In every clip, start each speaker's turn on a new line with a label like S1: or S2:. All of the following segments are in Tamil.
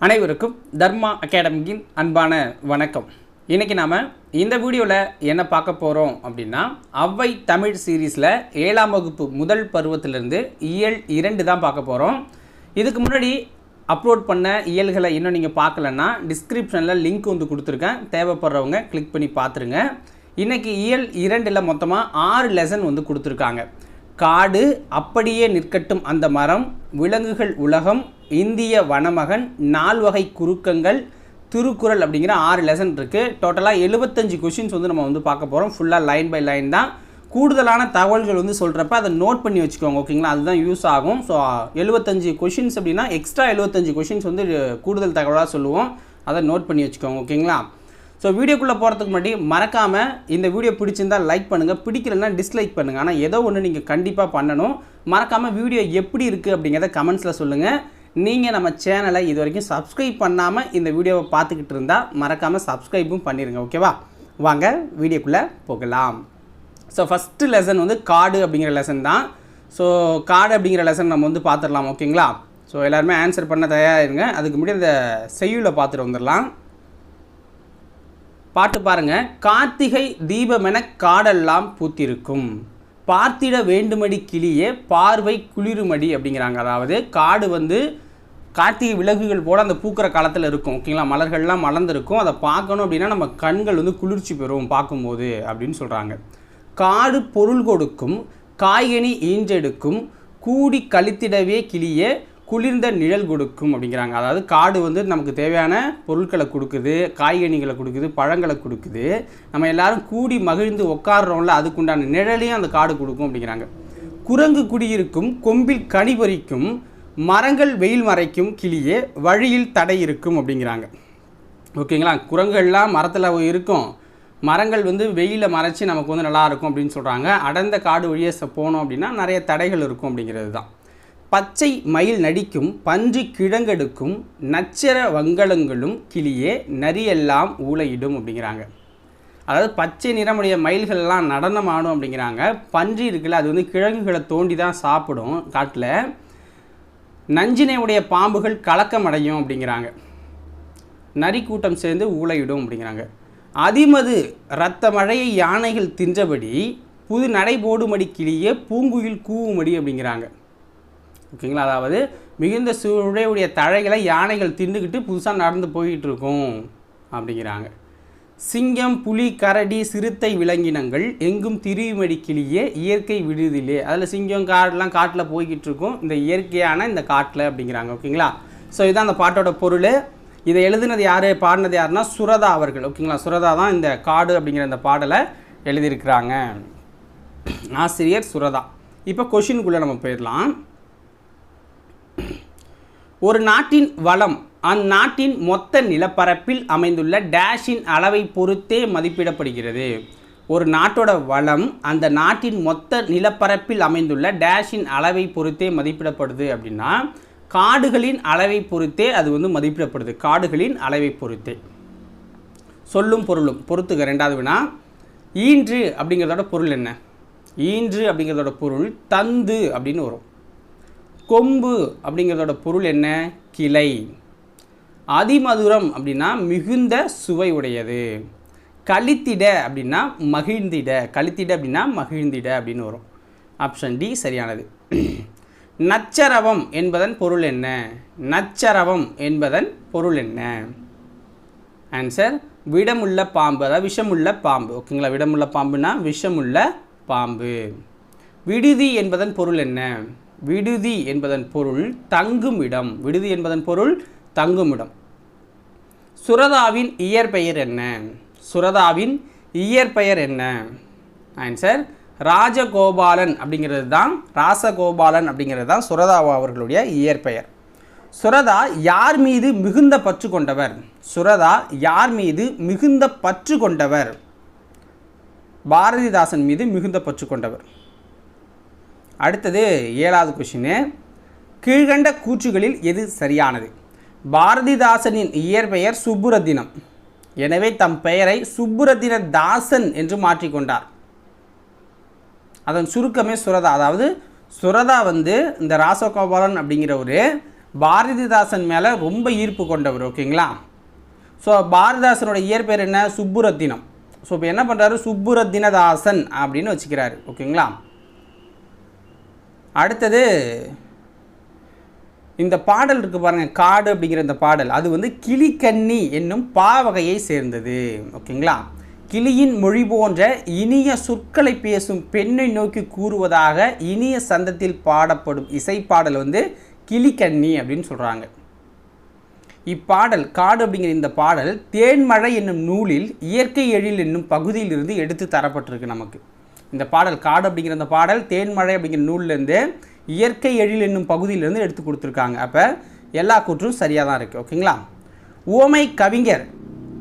S1: அனைவருக்கும் தர்மா அகாடமியின் அன்பான வணக்கம். இன்றைக்கி நாம் இந்த வீடியோவில் என்ன பார்க்க போகிறோம் அப்படின்னா, அவ்வை தமிழ் சீரீஸில் 7ஆம் வகுப்பு முதல் பருவத்திலிருந்து இயல் 2 தான் பார்க்க போகிறோம். இதுக்கு முன்னாடி அப்லோட் பண்ண இயல்களை இன்னும் நீங்கள் பார்க்கலன்னா டிஸ்கிரிப்ஷனில் லிங்க் வந்து கொடுத்துருக்கேன். தேவைப்படுறவங்க கிளிக் பண்ணி பார்த்துருங்க. இன்றைக்கி இயல் 2ல் மொத்தமாக 6 லெசன் வந்து கொடுத்துருக்காங்க. காடு, அப்படியே நிற்கட்டும் அந்த மரம், விலங்குகள் உலகம், இந்திய வனமகன், 4 வகை குறுக்கங்கள், திருக்குறள் அப்படிங்கிற 6 லெசன் இருக்குது. டோட்டலாக 75 கொஷின்ஸ் வந்து நம்ம வந்து பார்க்க போகிறோம். ஃபுல்லாக லைன் பை லைன் தான். கூடுதலான தகவல்கள் வந்து சொல்கிறப்ப அதை நோட் பண்ணி வச்சுக்கோங்க, ஓகேங்களா? அதுதான் யூஸ் ஆகும். ஸோ 75 கொஷின்ஸ் அப்படின்னா எக்ஸ்ட்ரா 75 கொஷின்ஸ் வந்து கூடுதல் தகவலாக சொல்லுவோம். அதை நோட் பண்ணி வச்சுக்கோங்க, ஓகேங்களா? ஸோ வீடியோக்குள்ளே போகிறதுக்கு முன்னாடி மறக்காமல் இந்த வீடியோ பிடிச்சிருந்தால் லைக் பண்ணுங்கள், பிடிக்கலன்னா டிஸ்லைக் பண்ணுங்கள். ஆனால் ஏதோ ஒன்று நீங்கள் கண்டிப்பாக பண்ணணும். மறக்காமல் வீடியோ எப்படி இருக்குது அப்படிங்கிறத கமெண்ட்ஸில் சொல்லுங்கள். நீங்கள் நம்ம சேனலை இது வரைக்கும் சப்ஸ்கிரைப் பண்ணாமல் இந்த வீடியோவை பார்த்துக்கிட்டு இருந்தால் மறக்காமல் சப்ஸ்கிரைப்பும் பண்ணிடுங்க, ஓகேவா? வாங்க வீடியோக்குள்ளே போகலாம். ஸோ ஃபஸ்ட்டு லெசன் வந்து காடு அப்படிங்கிற லெசன் தான். ஸோ காடு அப்படிங்கிற லெசன் நம்ம வந்து பார்த்துடலாம், ஓகேங்களா? ஸோ எல்லாருமே ஆன்சர் பண்ண தயாராகிருங்க. அதுக்கு முன்னாடி இந்த செய்யுளை பார்த்துட்டு வந்துடலாம். பாட்டு பாருங்க. கார்த்திகை தீபமென காடெல்லாம் பூத்திருக்கும், பார்த்திட வேண்டுமடி கிளியே பார்வை குளிருமடி அப்படிங்கிறாங்க. அதாவது காடு வந்து கார்த்திகை விலங்குகள் போல அந்த பூக்கிற காலத்தில் இருக்கும், ஓகேங்களா? மலர்கள்லாம் மலர்ந்துருக்கும். அதை பார்க்கணும் அப்படின்னா நம்ம கண்கள் வந்து குளிர்ச்சி பெறும் பார்க்கும்போது அப்படின்னு சொல்கிறாங்க. காடு பொருள் கொடுக்கும், காய்கனி ஈன்றெடுக்கும், கூடி கழித்திடவே கிளியே குளிர்ந்த நிழல் கொடுக்கும் அப்படிங்கிறாங்க. அதாவது காடு வந்து நமக்கு தேவையான பொருட்களை கொடுக்குது, காய்கனிகளை கொடுக்குது, பழங்களை கொடுக்குது. நம்ம எல்லாரும் கூடி மகிழ்ந்து உட்காடுறோம்ல, அதுக்குண்டான நிழலையும் அந்த காடு கொடுக்கும் அப்படிங்கிறாங்க. குரங்கு குடியிருக்கும், கொம்பில் கனி பறிக்கும், மரங்கள் வெயில் மறைக்கும் கிளியே வழியில் தடை இருக்கும் அப்படிங்கிறாங்க, ஓகேங்களா? குரங்குகள்லாம் மரத்தில் இருக்கும், மரங்கள் வந்து வெயிலில் மறைச்சி நமக்கு வந்து நல்லாயிருக்கும் அப்படின்னு சொல்கிறாங்க. அடர்ந்த காடு வழியே போனோம் அப்படின்னா நிறைய தடைகள் இருக்கும் அப்படிங்கிறது தான். பச்சை மயில் நடிக்கும், பன்றி கிழங்கெடுக்கும், நச்சர வங்களங்களும் கிளியே நரியெல்லாம் ஊளையிடும் அப்படிங்கிறாங்க. அதாவது பச்சை நிறமுடைய மயில்கள்லாம் நடனம் ஆடும் அப்படிங்கிறாங்க. பன்றி இருக்குல்ல, அது வந்து கிழங்குகளை தோண்டி தான் சாப்பிடும் காட்டில். நஞ்சினை உடைய பாம்புகள் கலக்கம் அடையும் அப்படிங்கிறாங்க. நரி கூட்டம் சேர்ந்து ஊளையிடும் அப்படிங்கிறாங்க. அதிமது இரத்த மழையை யானைகள் தின்றபடி புது நடை போடுமடி கிளியே பூங்குயில் கூவுமடி அப்படிங்கிறாங்க, ஓகேங்களா? அதாவது மிகுந்த சுழையுடைய தழைகளை யானைகள் திண்டுக்கிட்டு புதுசாக நடந்து போய்கிட்டு இருக்கும் அப்படிங்கிறாங்க. சிங்கம், புலி, கரடி, சிறுத்தை விலங்கினங்கள் எங்கும் திரியுமடி கிளியே இயற்கை விடுதிலே. அதில் சிங்கம் காடெலாம் காட்டில் போய்கிட்டு இருக்கும், இந்த இயற்கையான இந்த காட்டில் அப்படிங்கிறாங்க, ஓகேங்களா? ஸோ இதுதான் அந்த பாட்டோட பொருள். இதை எழுதுனது யார், பாடினது யாருன்னா சுரதா அவர்கள், ஓகேங்களா? சுரதா தான் இந்த காடு அப்படிங்கிற இந்த பாடலை எழுதியிருக்கிறாங்க. ஆசிரியர் சுரதா. இப்போ கொஷினுக்குள்ளே நம்ம போயிடலாம். ஒரு நாட்டின் வளம் அந்நாட்டின் மொத்த நிலப்பரப்பில் அமைந்துள்ள டேஷின் அளவை பொறுத்தே மதிப்பிடப்படுகிறது. ஒரு நாட்டோட வளம் அந்த நாட்டின் மொத்த நிலப்பரப்பில் அமைந்துள்ள டேஷின் அளவை பொறுத்தே மதிப்பிடப்படுது அப்படின்னா காடுகளின் அளவை பொறுத்தே அது வந்து மதிப்பிடப்படுது. காடுகளின் அளவை பொறுத்தே. சொல்லும் பொருளும் பொறுத்துக்க. 2வது வினா. ஈன்று அப்படிங்கிறதோட பொருள் என்ன? ஈன்று அப்படிங்கிறதோட பொருள் தந்து அப்படின்னு வரும். கொம்பு அப்படிங்கிறதோட பொருள் என்ன? கிளை. அதிமதுரம் அப்படின்னா மிகுந்த சுவை உடையது. கழித்திட அப்படின்னா மகிழ்ந்திட. கழித்திட அப்படின்னா மகிழ்ந்திட அப்படின்னு வரும். ஆப்ஷன் டி சரியானது. நச்சரவம் என்பதன் பொருள் என்ன? நச்சரவம் என்பதன் பொருள் என்ன? ஆன்சர் விடமுள்ள பாம்பு, அதாவது விஷமுள்ள பாம்பு, ஓகேங்களா? விடமுள்ள பாம்புனா விஷமுள்ள பாம்பு. விடுதி என்பதன் பொருள் என்ன? விடுதி என்பதன் பொருள் தங்கும் இடம். விடுதி என்பதன் பொருள் தங்கும் இடம். சுரதாவின் இயற்பெயர் என்ன? சுரதாவின் இயற்பெயர் என்ன? ஆன்சர் ராஜகோபாலன் அப்படிங்கிறது தான். ராசகோபாலன் அப்படிங்கிறது தான் சுரதா அவர்களுடைய இயற்பெயர். சுரதா யார் மீது மிகுந்த பற்று கொண்டவர்? சுரதா யார் மீது மிகுந்த பற்று கொண்டவர்? பாரதிதாசன் மீது மிகுந்த பற்று கொண்டவர். அடுத்தது 7வது கொஷின். கீழ்கண்ட கூற்றுகளில் எது சரியானது? பாரதிதாசனின் இயற்பெயர் சுப்புரத்தினம், எனவே தம் பெயரை சுப்புரத்தின தாசன் என்று மாற்றிக்கொண்டார். அதன் சுருக்கமே சுரதா. அதாவது சுரதா வந்து இந்த ராசகோபாலன் அப்படிங்கிற ஒரு பாரதிதாசன் மேலே ரொம்ப ஈர்ப்பு கொண்டவர். ஓகேங்களா. ஸோ பாரதிதாசனோட இயற்பெயர் என்ன? சுப்புரத்தினம். ஸோ இப்போ என்ன பண்ணுறாரு? சுப்புரத்தினதாசன் அப்படின்னு வச்சுக்கிறாரு. ஓகேங்களா. அடுத்தது இந்த பாடல் இருக்குது பாருங்கள், காடு அப்படிங்கிற இந்த பாடல், அது வந்து கிளிக்கண்ணி என்னும் பாவகையை சேர்ந்தது. ஓகேங்களா. கிளியின் மொழி போன்ற இனிய சொற்களை பேசும் பெண்ணை நோக்கி கூறுவதாக இனிய சந்தத்தில் பாடப்படும் இசைப்பாடல் வந்து கிளிக்கண்ணி அப்படின்னு சொல்கிறாங்க. இப்பாடல் காடு அப்படிங்கிற இந்த பாடல் தேன்மழை என்னும் நூலில் இயற்கை எழில் என்னும் பகுதியிலிருந்து எடுத்து தரப்பட்டிருக்கு நமக்கு. இந்த பாடல் காடு அப்படிங்கிற இந்த பாடல் தேன்மழை அப்படிங்கிற நூல்லேருந்து இயற்கை எழில் என்னும் பகுதியிலிருந்து எடுத்து கொடுத்துருக்காங்க. அப்போ எல்லா கூற்றும் சரியாக தான் இருக்குது. ஓகேங்களா. உவமை கவிஞர்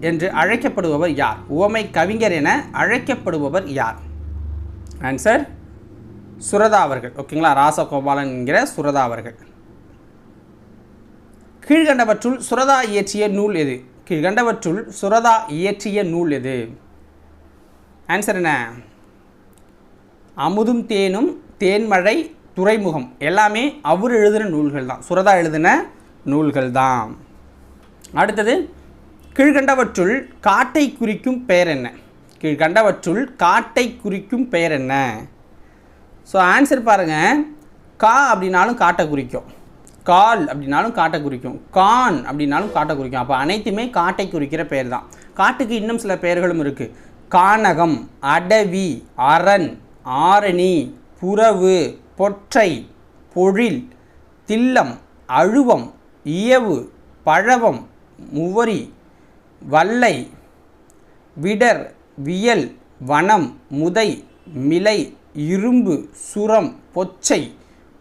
S1: என்று அழைக்கப்படுபவர் யார்? உவமை கவிஞர் என அழைக்கப்படுபவர் யார்? ஆன்சர் சுரதா அவர்கள். ஓகேங்களா. ராசகோபாலன் என்கிற சுரதா அவர்கள். கீழ்கண்டவற்றுள் சுரதா இயற்றிய நூல் எது? கீழ்கண்டவற்றுள் சுரதா இயற்றிய நூல் எது? ஆன்சர் என்ன? அமுதும் தேனும், தேன்மழை, துறைமுகம் எல்லாமே அவர் எழுதின நூல்கள் தான், சுரதா எழுதின நூல்கள் தான். அடுத்தது கீழ்கண்டவற்றுள் காட்டை குறிக்கும் பெயர் என்ன? கீழ்கண்டவற்றுள் காட்டை குறிக்கும் பெயர் என்ன? ஸோ ஆன்சர் பாருங்கள். கா அப்படின்னாலும் காட்டை குறிக்கும், கால் அப்படின்னாலும் காட்டை குறிக்கும், கான் அப்படின்னாலும் காட்டை குறிக்கும். அப்போ அனைத்துமே காட்டை குறிக்கிற பெயர் தான். காட்டுக்கு இன்னும் சில பெயர்களும் இருக்குது. கானகம், அடவி, அரண், ஆரணி, புறவு, பொற்றை, பொழில், தில்லம், அழுவம், இயவு, பழவம், முவரி, வல்லை, விடர், வியல், வனம், முதை, மிலை, இரும்பு, சுரம், பொச்சை,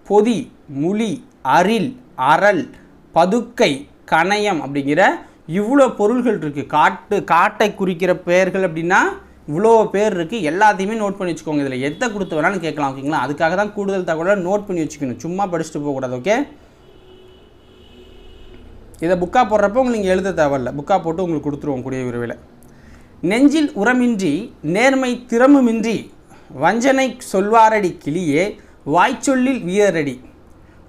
S1: பொதி, முளி, அரில், அரல், பதுக்கை, கணையம் அப்படிங்கிற இவ்வளோ பொருள்கள் இருக்குது. காட்டை குறிக்கிற பெயர்கள் அப்படின்னா இவ்வளோ பேர் இருக்குது. எல்லாத்தையுமே நோட் பண்ணி வச்சுக்கோங்க. இதில் எதை கொடுத்து வேணாலும் கேட்கலாம். ஓகேங்களா. அதுக்காக தான் கூடுதல் தகவலை நோட் பண்ணி வச்சுக்கணும், சும்மா படிச்சுட்டு போகக்கூடாது. ஓகே. இதை புக்காக போடுறப்போ உங்களுக்கு நீங்கள் எழுத தேவையில்லை, புக்காக போட்டு உங்களுக்கு கொடுத்துருவோம் கூடிய விரைவில். நெஞ்சில் உரமின்றி நேர்மை திறமுமின்றி வஞ்சனை சொல்வாரடி கிளியே வாய்ச்சொல்லில் வீரரடி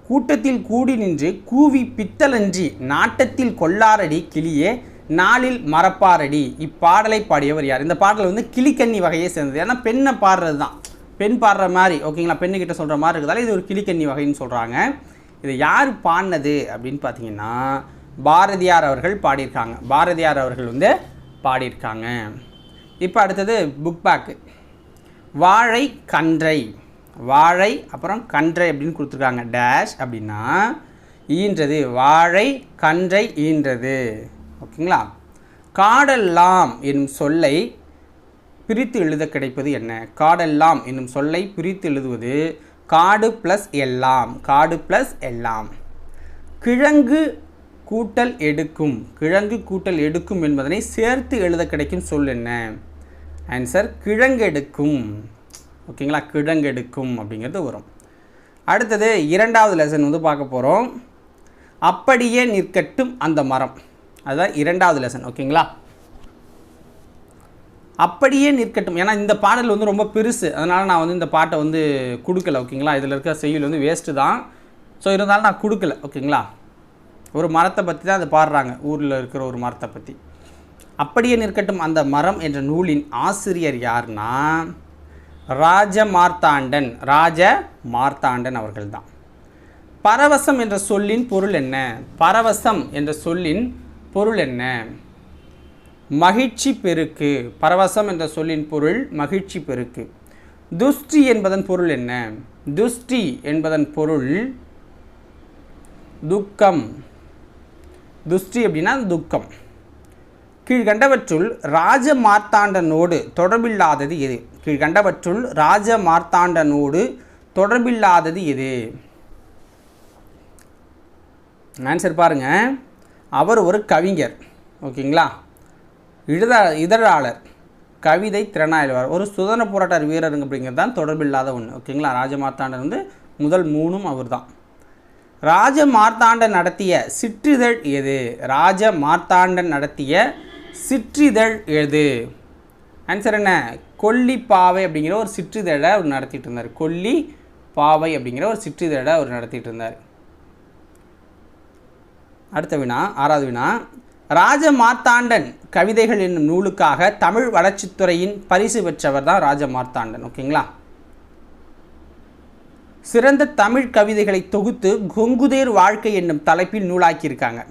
S1: கூட்டத்தில் கூடி நின்று கூவி பித்தலன்றி நாட்டத்தில் கொள்ளாரடி கிளியே நாளில் மரப்பாரடி. இப்பாடலை பாடியவர் யார்? இந்த பாடல் வந்து கிளிக்கண்ணி வகையை சேர்ந்தது. ஏன்னா பெண்ணை பாடுறது தான், பெண் பாடுற மாதிரி. ஓகேங்களா. பெண்ணுக்கிட்ட சொல்கிற மாதிரி இருக்கிறதால இது ஒரு கிளிக்கண்ணி வகைன்னு சொல்கிறாங்க. இது யார் பாடினது அப்படின்னு பார்த்தீங்கன்னா பாரதியார் அவர்கள் பாடியிருக்காங்க. பாரதியார் அவர்கள் வந்து பாடியிருக்காங்க. இப்போ அடுத்தது புக் பேக்கு. வாழை கன்றை, வாழை அப்புறம் கன்றை அப்படின்னு கொடுத்துருக்காங்க. டேஷ் அப்படின்னா ஈன்றது, வாழை கன்றை ஈன்றது. ஓகேங்களா. காடெல்லாம் என்னும் சொல்லை பிரித்து எழுத கிடைப்பது என்ன? காடெல்லாம் என்னும் சொல்லை பிரித்து எழுதுவது காடு ப்ளஸ் எல்லாம், காடு ப்ளஸ் எல்லாம். கிழங்கு கூட்டல் எடுக்கும், கிழங்கு கூட்டல் எடுக்கும் என்பதனை சேர்த்து எழுத கிடைக்கும் சொல் என்ன? ஆன்சர் கிழங்கெடுக்கும். ஓகேங்களா. கிழங்கெடுக்கும் அப்படிங்கிறது வரும். அடுத்தது இரண்டாவது லெசன் வந்து பார்க்க போகிறோம். அப்படியே நிற்கட்டும் அந்த மரம், அதுதான் இரண்டாவது லெசன். ஓகேங்களா. அப்படியே நிற்கட்டும். ஏன்னா இந்த பாடல் வந்து ரொம்ப பெருசு, அதனால் நான் வந்து இந்த பாட்டை வந்து கொடுக்கல. ஓகேங்களா. இதில் இருக்க செய்யுள் வந்து வேஸ்ட்டு தான். ஸோ இருந்தாலும் நான் கொடுக்கல. ஓகேங்களா. ஒரு மரத்தை பற்றி தான் அது பாடுறாங்க, ஊரில் இருக்கிற ஒரு மரத்தை பற்றி. அப்படியே நிற்கட்டும் அந்த மரம் என்ற நூலின் ஆசிரியர் யார்னா ராஜமார்த்தாண்டன், ராஜமார்த்தாண்டன் அவர்கள் தான். பரவசம் என்ற சொல்லின் பொருள் என்ன? பரவசம் என்ற சொல்லின் பொருள் என்ன? மகிழ்ச்சி பெருக்கு. பரவசம் என்ற சொல்லின் பொருள் மகிழ்ச்சி பெருக்கு. துஷ்டி என்பதன் பொருள் என்ன? துஷ்டி என்பதன் பொருள் துக்கம். துஷ்டி அப்படின்னா துக்கம். கீழ்கண்டவற்றுள் ராஜமார்த்தாண்டனோடு தொடர்பில்லாதது எது? கீழ்கண்டவற்றுள் ராஜமார்த்தாண்டனோடு தொடர்பில்லாதது எது? ஆன்சர் பாருங்கள். அவர் ஒரு கவிஞர். ஓகேங்களா. இதழாளர், கவிதை திறனாய்வாளர், ஒரு சுதந்திர போராட்ட வீரருங்க அப்படிங்கிறது தான் தொடர்பில்லாத ஒன்று. ஓகேங்களா. ராஜமார்த்தாண்டன் வந்து முதல் மூணும் அவர் தான். ராஜமார்த்தாண்டன் நடத்திய சிற்றிதழ் எது? ராஜமார்த்தாண்டன் நடத்திய சிற்றிதழ் எது? ஆன்சர் என்ன? கொல்லிப்பாவை அப்படிங்கிற ஒரு சிற்றிதழை அவர் நடத்திட்டு இருந்தார். கொல்லிப்பாவை அப்படிங்கிற ஒரு சிற்றிதழை அவர் நடத்திட்டு இருந்தார். அடுத்த வினா 6வது வினா, ராஜமார்த்தாண்டன் கவிதைகள் என்னும் நூலுக்காக தமிழ் வளர்ச்சித்துறையின் பரிசு பெற்றவர் தான் ராஜமார்த்தாண்டன். ஓகேங்களா. சிறந்த தமிழ் கவிதைகளை தொகுத்து கொங்குதேர் வாழ்க்கை என்னும் தலைப்பில் நூலாக்கியிருக்காங்க.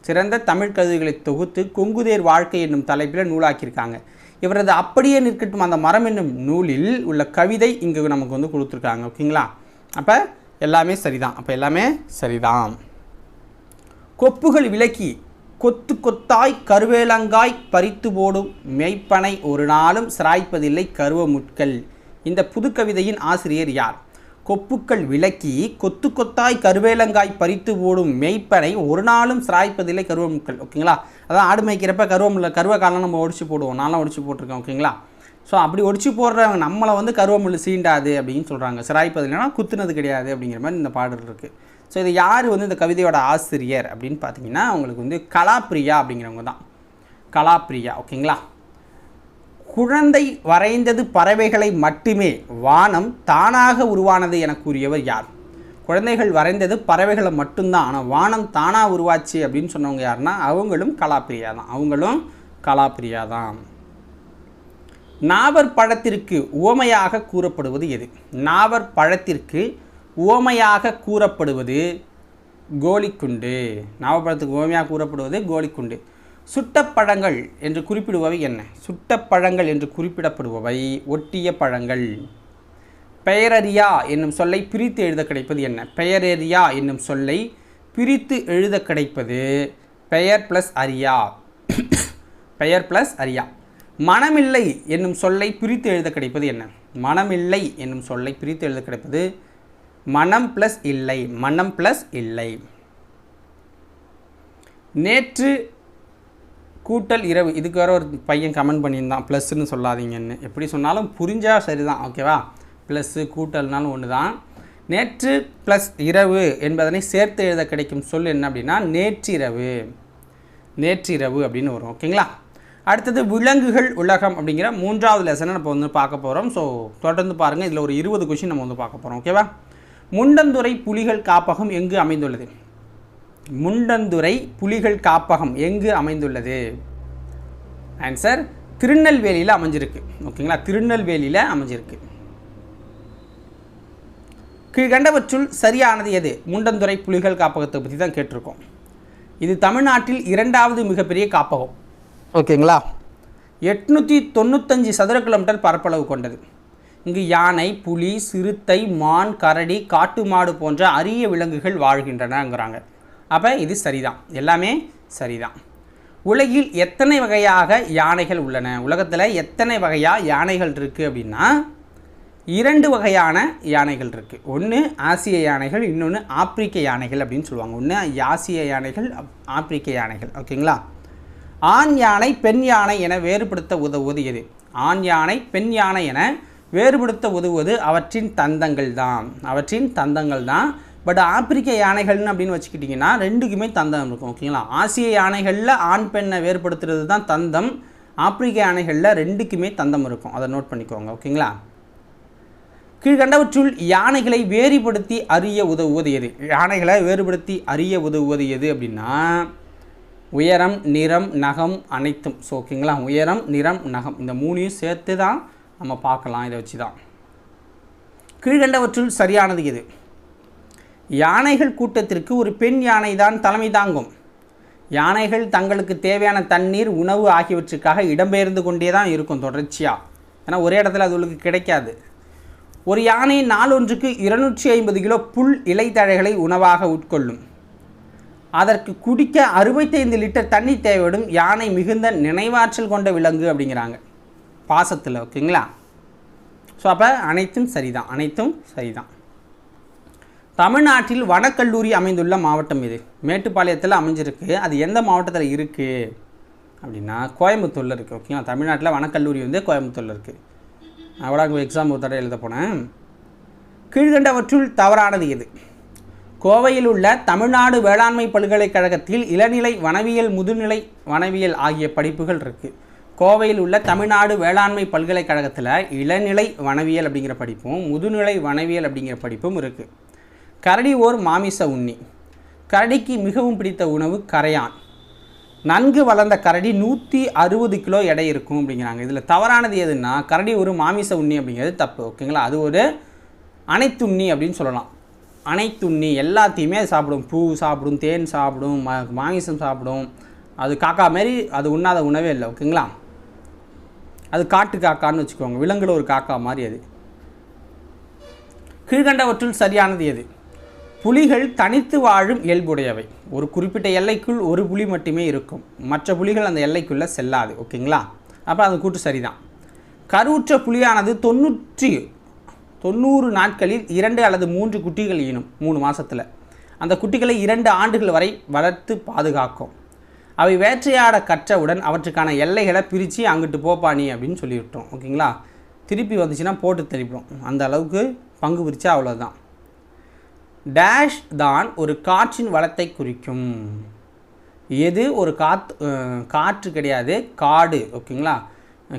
S1: சிறந்த தமிழ் கவிதைகளை தொகுத்து கொங்குதேர் வாழ்க்கை என்னும் தலைப்பில் நூலாக்கியிருக்காங்க. இவரது அப்படியே நிற்கட்டும் அந்த மரம் என்னும் நூலில் உள்ள கவிதை இங்கே நமக்கு வந்து கொடுத்துருக்காங்க. ஓகேங்களா. அப்போ எல்லாமே சரிதான். கொப்புகள் விலக்கி கொத்து கொத்தாய் கருவேலங்காய் பறித்து போடும் மெய்ப்பனை ஒரு நாளும் சிராய்ப்பதில்லை கருவ முட்கள். இந்த புது கவிதையின் ஆசிரியர் யார்? கொப்புக்கள் விலக்கி கொத்து கொத்தாய் கருவேலங்காய் பறித்து போடும் மெய்ப்பனை ஒரு நாளும் சிராய்ப்பதில்லை கருவ முட்கள். ஓகேங்களா. அதான் ஆடு மேய்க்கிறப்ப கருவ காலம் நம்ம ஒடிச்சு போடுவோம். நான்லாம் ஒடிச்சு போட்டிருக்கேன். ஓகேங்களா. ஸோ அப்படி ஒடிச்சு போடுறவங்க நம்மளை வந்து கருவமுள் சீண்டாது அப்படின்னு சொல்கிறாங்க. சிராய்ப்பதில்லைன்னா குத்துனது கிடையாது அப்படிங்கிற மாதிரி இந்த பாடல் இருக்குது. ஸோ இது யார் வந்து இந்த கவிதையோட ஆசிரியர் அப்படின்னு பார்த்தீங்கன்னா உங்களுக்கு வந்து கலாப்ரியா அப்படிங்கிறவங்க தான். கலாப்ரியா. ஓகேங்களா. குழந்தை வரைந்தது பறவைகளை மட்டுமே, வானம் தானாக உருவானது என கூறியவர் யார்? குழந்தைகள் வரைந்தது பறவைகளை மட்டும்தான், ஆனால் வானம் தானாக உருவாச்சு அப்படின்னு சொன்னவங்க யாருன்னா அவங்களும் கலாப்ரியா தான். நாவற் பழத்திற்கு உவமையாக கூறப்படுவது எது? நாவற் பழத்திற்கு உவமையாக கூறப்படுவது கோலிக்குண்டு. நாவப்பழத்துக்கு உவமையாக கூறப்படுவது கோலிக்குண்டு. சுட்டப்பழங்கள் என்று குறிப்பிடுபவை என்ன? சுட்டப்பழங்கள் என்று குறிப்பிடப்படுபவை ஒட்டிய பழங்கள். பெயரறியா என்னும் சொல்லை பிரித்து எழுத கிடைப்பது என்ன? பெயரறியா என்னும் சொல்லை பிரித்து எழுத கிடைப்பது பெயர் ப்ளஸ் அரியா. பெயர் ப்ளஸ் அரியா. மனமில்லை என்னும் சொல்லை பிரித்து எழுத கிடைப்பது என்ன? மனமில்லை என்னும் சொல்லை பிரித்து எழுத கிடைப்பது மனம் ப்ளஸ் இல்லை. மனம் ப்ளஸ் இல்லை. நேற்று கூட்டல் இரவு. இதுக்கு வேறு ஒரு பையன் கமெண்ட் பண்ணியிருந்தான், ப்ளஸ்ன்னு சொல்லாதீங்கன்னு. எப்படி சொன்னாலும் புரிஞ்சால் சரிதான். ஓகேவா. ப்ளஸ்ஸு கூட்டல்னாலும் ஒன்று தான். நேற்று ப்ளஸ் இரவு என்பதனை சேர்த்து எழுத கிடைக்கும் சொல் என்ன அப்படின்னா நேற்றிரவு. நேற்றிரவு அப்படின்னு வரும். ஓகேங்களா. அடுத்தது விலங்குகள் உலகம் அப்படிங்கிற 3வது லெசனை நம்ம வந்து பார்க்க போகிறோம். ஸோ தொடர்ந்து பாருங்கள். இதில் ஒரு 20 கொஷின் நம்ம வந்து பார்க்க போகிறோம். ஓகேவா. முண்டந்துறை புலிகள் காப்பகம் எங்கு அமைந்துள்ளது? முண்டந்துறை புலிகள் காப்பகம் எங்கு அமைந்துள்ளது? ஆன்சர் திருநெல்வேலியில் அமைஞ்சிருக்கு. ஓகேங்களா. திருநெல்வேலியில் அமைஞ்சிருக்கு. கீழ்கண்டவற்றுள் சரியானது எது? முண்டந்துறை புலிகள் காப்பகத்தை பற்றி தான் கேட்டிருக்கோம். இது தமிழ்நாட்டில் 2வது மிகப்பெரிய காப்பகம். ஓகேங்களா. 895 சதுர கிலோமீட்டர் பரப்பளவு கொண்டது. இங்கு யானை, புலி, சிறுத்தை, மான், கரடி, காட்டு மாடு போன்ற அரிய விலங்குகள் வாழ்கின்றனங்கிறாங்க. அப்போ இது சரிதான். எல்லாமே சரிதான். உலகில் எத்தனை வகையாக யானைகள் உள்ளன? உலகத்தில் எத்தனை வகையாக யானைகள் இருக்குது அப்படின்னா 2 வகையான யானைகள் இருக்குது. ஒன்று ஆசிய யானைகள், இன்னொன்று ஆப்பிரிக்க யானைகள் அப்படின்னு சொல்லுவாங்க. ஒன்று ஆசிய யானைகள், ஆப்பிரிக்க யானைகள். ஓகேங்களா. ஆண் யானை பெண் யானை என வேறுபடுத்த உதவுவது எது? ஆண் யானை பெண் யானை என வேறுபடுத்த உதவுவது அவற்றின் தந்தங்கள் தான். பட் ஆப்பிரிக்க யானைகள்னு அப்படின்னு வச்சுக்கிட்டிங்கன்னா 2க்குமே தந்தம் இருக்கும். ஓகேங்களா. ஆசிய யானைகளில் ஆண் பெண்ணை வேறுபடுத்துறது தான் தந்தம். ஆப்பிரிக்க யானைகளில் 2க்குமே தந்தம் இருக்கும். அதை நோட் பண்ணிக்கோங்க. ஓகேங்களா. கீழ்கண்டவற்றுள் யானைகளை வேறுபடுத்தி அறிய உதவுவது எது? யானைகளை வேறுபடுத்தி அறிய உதவுவது எது அப்படின்னா உயரம், நிறம், நகம் அனைத்தும். ஸோ ஓகேங்களா. உயரம், நிறம், நகம் இந்த 3யும் சேர்த்து தான் நம்ம பார்க்கலாம். இதை வச்சு தான். கீழ்கண்டவற்றுள் சரியானது எது? யானைகள் கூட்டத்திற்கு ஒரு பெண் யானை தான் தலைமை தாங்கும். யானைகள் தங்களுக்கு தேவையான தண்ணீர், உணவு ஆகியவற்றுக்காக இடம்பெயர்ந்து கொண்டே தான் இருக்கும் தொடர்ச்சியாக. ஏன்னா ஒரே இடத்துல அது உங்களுக்கு கிடைக்காது. ஒரு யானை நாளொன்றுக்கு 250 கிலோ புல் இலைத்தழைகளை உணவாக உட்கொள்ளும். அதற்கு குடிக்க 65 லிட்டர் தண்ணி தேவைப்படும். யானை மிகுந்த நினைவாற்றல் கொண்ட விலங்கு அப்படிங்கிறாங்க பாசத்தில். ஓகேங்களா. ஸோ அப்போ அனைத்தும் சரிதான். தமிழ்நாட்டில் வனக்கல்லூரி அமைந்துள்ள மாவட்டம் இது? மேட்டுப்பாளையத்தில் அமைஞ்சிருக்கு. அது எந்த மாவட்டத்தில் இருக்குது அப்படின்னா கோயம்புத்தூரில் இருக்குது. ஓகேங்களா. தமிழ்நாட்டில் வனக்கல்லூரி வந்து கோயம்புத்தூரில் இருக்குது. நான் கூட அங்கே எக்ஸாம் ஒரு தடவை எழுத போனேன். கீழ்கண்டவற்றுள் தவறானது எது? கோவையில் உள்ள தமிழ்நாடு வேளாண்மை பல்கலைக்கழகத்தில் இளநிலை வனவியல், முதுநிலை வனவியல் ஆகிய படிப்புகள் இருக்குது. கோவையில் உள்ள தமிழ்நாடு வேளாண்மை பல்கலைக்கழகத்தில் இளநிலை வனவியல் அப்படிங்கிற படிப்பும் முதுநிலை வனவியல் அப்படிங்கிற படிப்பும் இருக்குது. கரடி ஓர் மாமிச உண்ணி. கரடிக்கு மிகவும் பிடித்த உணவு கரையான். நன்கு வளர்ந்த கரடி 160 கிலோ எடை இருக்கும் அப்படிங்கிறாங்க. இதில் தவறானது எதுன்னா கரடி ஒரு மாமிச உண்ணி அப்படிங்கிறது தப்பு. ஓகேங்களா, அது ஒரு அனைத்துண்ணி அப்படின்னு சொல்லலாம். அனைத்துண்ணி எல்லாத்தையுமே அது சாப்பிடும். பூ சாப்பிடும், தேன் சாப்பிடும், மாமிசம் சாப்பிடும். அது காக்கா மாரி அது உண்ணாத உணவே இல்லை. ஓகேங்களா, அது காட்டு காக்கான்னு வச்சுக்கோங்க. விலங்குல ஒரு காக்கா மாதிரி. அது கீழ்கண்டவற்றுள் சரியானது எது? புலிகள் தனித்து வாழும் இயல்புடையவை. ஒரு குறிப்பிட்ட எல்லைக்குள் ஒரு புலி மட்டுமே இருக்கும், மற்ற புலிகள் அந்த எல்லைக்குள்ளே செல்லாது. ஓகேங்களா, அப்போ அது கூட்டு சரிதான். கருவுற்ற புலியானது 90 நாட்களில் 2 அல்லது 3 குட்டிகள் ஈனும். 3 மாதத்தில் அந்த குட்டிகளை 2 ஆண்டுகள் வரை வளர்த்து பாதுகாக்கும். அவை வேட்டையாட கற்றவுடன் அவற்றுக்கான எல்லைகளை பிரித்து அங்கிட்டு போப்பானி அப்படின்னு சொல்லிவிட்டோம். ஓகேங்களா, திருப்பி வந்துச்சுன்னா போட்டு தெளிப்போம். அந்த அளவுக்கு பங்கு பிரித்தா அவ்வளோதான். டேஷ் தான் ஒரு காற்றின் வளத்தை குறிக்கும். எது ஒரு காற்று கிடையாது, காடு. ஓகேங்களா,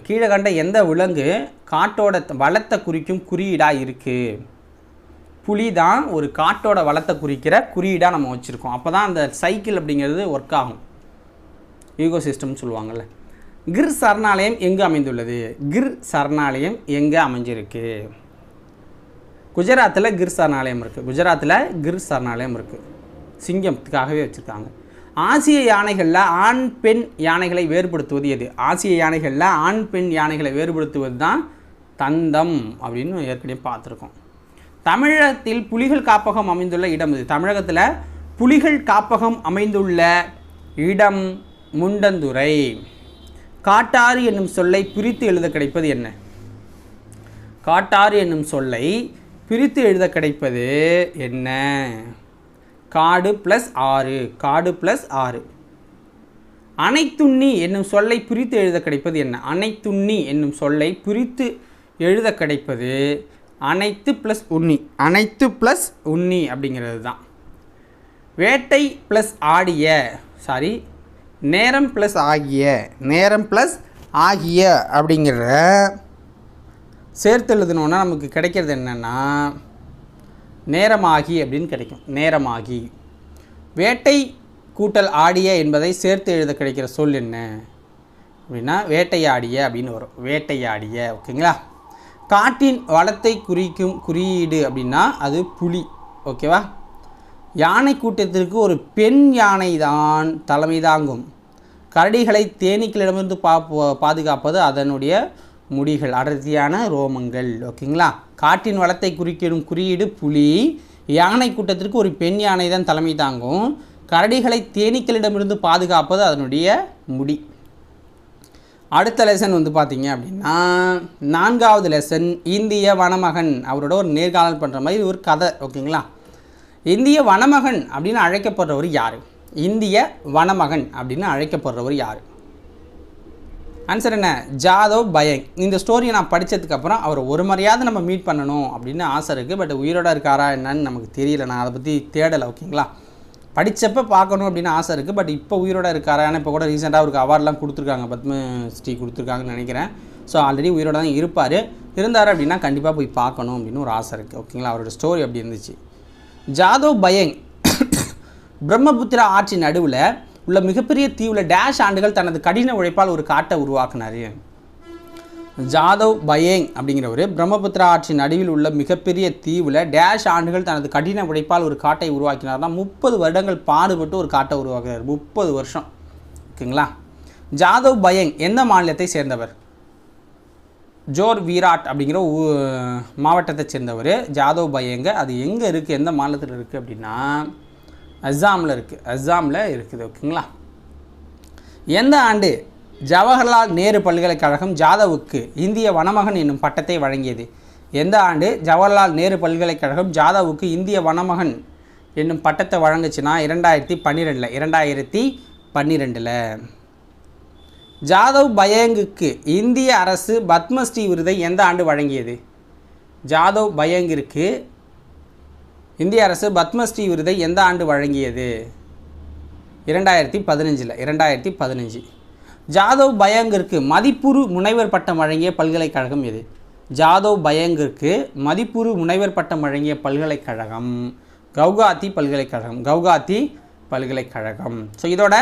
S1: கீழே கண்ட எந்த விலங்கு காட்டோட வளத்தை குறிக்கும் குறியீடாக இருக்குது? புலி தான் ஒரு காட்டோட வளத்தை குறிக்கிற குறியீடாக நம்ம வச்சுருக்கோம். அப்போ தான் அந்த சைக்கிள் அப்படிங்கிறது ஒர்க் ஆகும். ஈகோ சிஸ்டம்னு சொல்லுவாங்கள்ல. கிர் சரணாலயம் எங்கே அமைந்துள்ளது? கிர் சரணாலயம் எங்கே அமைஞ்சிருக்கு? குஜராத்தில் கிர் சரணாலயம் இருக்குது. குஜராத்தில் கிர் சரணாலயம் இருக்குது. சிங்கத்துக்காகவே வச்சுருக்காங்க. ஆசிய யானைகளில் ஆண் பெண் யானைகளை வேறுபடுத்துவது எது? ஆசிய யானைகளில் ஆண் பெண் யானைகளை வேறுபடுத்துவது தான் தந்தம் அப்படின்னு ஏற்கனவே பார்த்துருக்கோம். தமிழகத்தில் புலிகள் காப்பகம் அமைந்துள்ள இடம் இது. தமிழகத்தில் புலிகள் காப்பகம் அமைந்துள்ள இடம் முண்டந்துறை. காட்டாறு என்னும் சொல்லை பிரித்து எழுத கிடைப்பது என்ன? காட்டாறு என்னும் சொல்லை பிரித்து எழுத கிடைப்பது என்ன? காடு ப்ளஸ் ஆறு. காடு ப்ளஸ் ஆறு. அனைத்துண்ணி என்னும் சொல்லை பிரித்து எழுத கிடைப்பது என்ன? அனைத்துண்ணி என்னும் சொல்லை பிரித்து எழுத கிடைப்பது அனைத்து ப்ளஸ் உண்ணி. அனைத்து ப்ளஸ் உண்ணி அப்படிங்கிறது தான். வேட்டை ப்ளஸ் ஆடிய, சாரி, நேரம் ப்ளஸ் ஆகிய, நேரம் ப்ளஸ் ஆகிய அப்படிங்கிற சேர்த்து எழுதணுன்னா நமக்கு கிடைக்கிறது என்னென்னா நேரமாகி அப்படின்னு கிடைக்கும். நேரமாகி. வேட்டை கூட்டல் ஆடிய என்பதை சேர்த்து எழுத கிடைக்கிற சொல் என்ன அப்படின்னா வேட்டையாடிய அப்படின்னு வரும். வேட்டையாடிய. ஓகேங்களா, காட்டின் வளத்தை குறிக்கும் குறியீடு அப்படின்னா அது புலி. ஓகேவா, யானை கூட்டத்திற்கு ஒரு பெண் யானை தான் தலைமை தாங்கும். கரடிகளை தேனீக்களிடமிருந்து பாதுகாப்பது அதனுடைய முடிகள், அடர்த்தியான ரோமங்கள். ஓகேங்களா, காட்டின் வளத்தை குறிக்கிடும் குறியீடு புலி. யானை கூட்டத்திற்கு ஒரு பெண் யானை தான் தலைமை தாங்கும். கரடிகளை தேனீக்களிடமிருந்து பாதுகாப்பது அதனுடைய முடி. அடுத்த லெசன் வந்து பார்த்திங்க அப்படின்னா 4வது லெசன் இந்திய வனமகன். அவரோட ஒரு நேர்காணல் பண்ணுற மாதிரி ஒரு கதை. ஓகேங்களா, இந்திய வனமகன் அப்படின்னு அழைக்கப்படுறவர் யார்? இந்திய வனமகன் அப்படின்னு அழைக்கப்படுறவர் யார்? ஆன்சர் என்ன? ஜாதவ் பயங். இந்த ஸ்டோரியை நான் படித்ததுக்கப்புறம் அவர் ஒரு முறையாவது நம்ம மீட் பண்ணணும் அப்படின்னு ஆசை இருக்குது. பட் உயிரோட இருக்காரா என்னன்னு நமக்கு தெரியல. நான் அதை பற்றி தேடலை. ஓகேங்களா, படித்தப்போ பார்க்கணும் அப்படின்னு ஆசை இருக்குது. பட் இப்போ உயிரோட இருக்காரா? ஏன்னா இப்போ கூட ரீசெண்டாக அவருக்கு அவார்டெலாம் கொடுத்துருக்காங்க, பத்மஸ்ரீ கொடுத்துருக்காங்கன்னு நினைக்கிறேன். ஸோ ஆல்ரெடி உயிரோட தான் இருந்தார் அப்படின்னா கண்டிப்பாக போய் பார்க்கணும் அப்படின்னு ஒரு ஆசை இருக்குது. ஓகேங்களா, அவரோட ஸ்டோரி அப்படி இருந்துச்சு. ஜாதவ் பயங் பிரம்மபுத்திரா ஆற்றின் நடுவில் உள்ள மிகப்பெரிய தீவில் டேஷ் ஆண்டுகள் தனது கடின உழைப்பால் ஒரு காட்டை உருவாக்குனார். ஜாதவ் பயங் அப்படிங்கிறவர் பிரம்மபுத்திரா ஆற்றின் நடுவில் உள்ள மிகப்பெரிய தீவில் டேஷ் ஆண்டுகள் தனது கடின உழைப்பால் ஒரு காட்டை உருவாக்கினார்னா 30 வருடங்கள் பாடுபட்டு ஒரு காட்டை உருவாக்குறார். 30 வருஷம். ஓகேங்களா, ஜாதவ் பயங் எந்த மாநிலத்தை சேர்ந்தவர்? ஜோர் வீராட் அப்படிங்கிற மாவட்டத்தை சேர்ந்தவர் ஜாதவ் பயங்க. அது எங்கே இருக்குது, எந்த மாநிலத்தில் இருக்குது அப்படின்னா அஸ்ஸாமில் இருக்குது. அஸ்ஸாமில் இருக்குது. ஓகேங்களா, எந்த ஆண்டு ஜவஹர்லால் நேரு பல்கலைக்கழகம் ஜாதவுக்கு இந்திய வனமகன் என்னும் பட்டத்தை வழங்கியது? எந்த ஆண்டு ஜவஹர்லால் நேரு பல்கலைக்கழகம் ஜாதவுக்கு இந்திய வனமகன் என்னும் பட்டத்தை வழங்குச்சுன்னா 2012. 2012. ஜாதவ் பயங்குக்கு இந்திய அரசு பத்மஸ்ரீ விருதை எந்த ஆண்டு வழங்கியது? ஜாதவ் பயங்கிற்கு இந்திய அரசு பத்மஸ்ரீ விருதை எந்த ஆண்டு வழங்கியது? 2015. 2015. ஜாதவ் பயங்கிற்கு மதிப்புறு முனைவர் பட்டம் வழங்கிய பல்கலைக்கழகம் எது? ஜாதவ் பயங்கிற்கு மதிப்புறு முனைவர் பட்டம் வழங்கிய பல்கலைக்கழகம் கவுகாத்தி பல்கலைக்கழகம். கவுகாத்தி பல்கலைக்கழகம். ஸோ இதோட